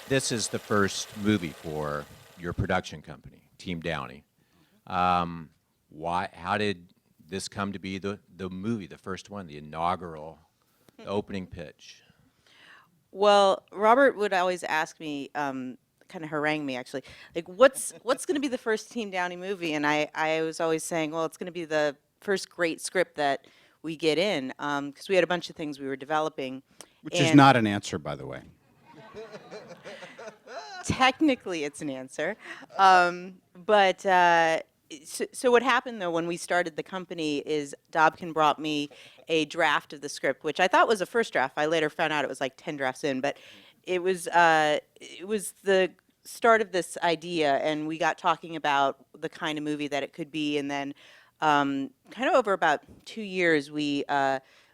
this is the first movie for your production company, Team Downey. How did this come to be the movie, the first one, the inaugural, the opening pitch? Well, Robert would always ask me, kind of harangue me actually, like, what's going to be the first Team Downey movie? And I was always saying, well, it's going to be the first great script that we get in, because we had a bunch of things we were developing. Which is And not an answer, by the way. technically, it's an answer. But so what happened though when we started the company is Dobkin brought me a draft of the script, which I thought was a first draft. I later found out it was like 10 drafts in, but it was the start of this idea, and we got talking about the kind of movie that it could be, and then kind of over about 2 years, we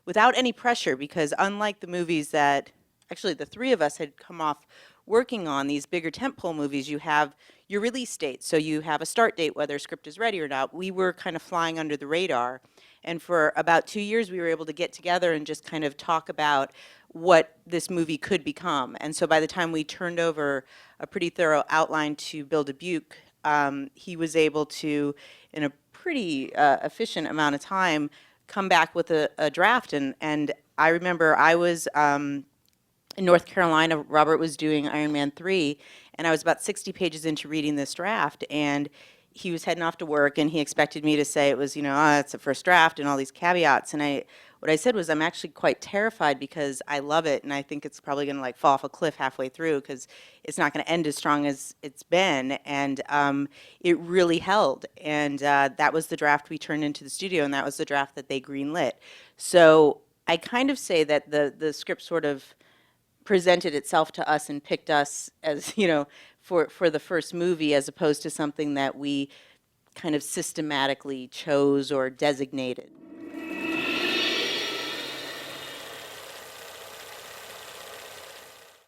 without any pressure, because unlike the movies that actually the three of us had come off working on, these bigger tentpole movies, you have your release date. So you have a start date, whether a script is ready or not. We were kind of flying under the radar. And for about 2 years, we were able to get together and just kind of talk about what this movie could become. And so by the time we turned over a pretty thorough outline to Bill Dubuque, he was able to, in a pretty efficient amount of time, come back with a draft. And I remember I was in North Carolina. Robert was doing Iron Man 3, and I was about 60 pages into reading this draft, and he was heading off to work, and he expected me to say it was, it's a first draft and all these caveats. And what I said was, I'm actually quite terrified because I love it, and I think it's probably going to like fall off a cliff halfway through because it's not going to end as strong as it's been. And it really held. And that was the draft we turned into the studio, and that was the draft that they greenlit. So I kind of say that the script sort of presented itself to us and picked us as, for the first movie, as opposed to something that we kind of systematically chose or designated.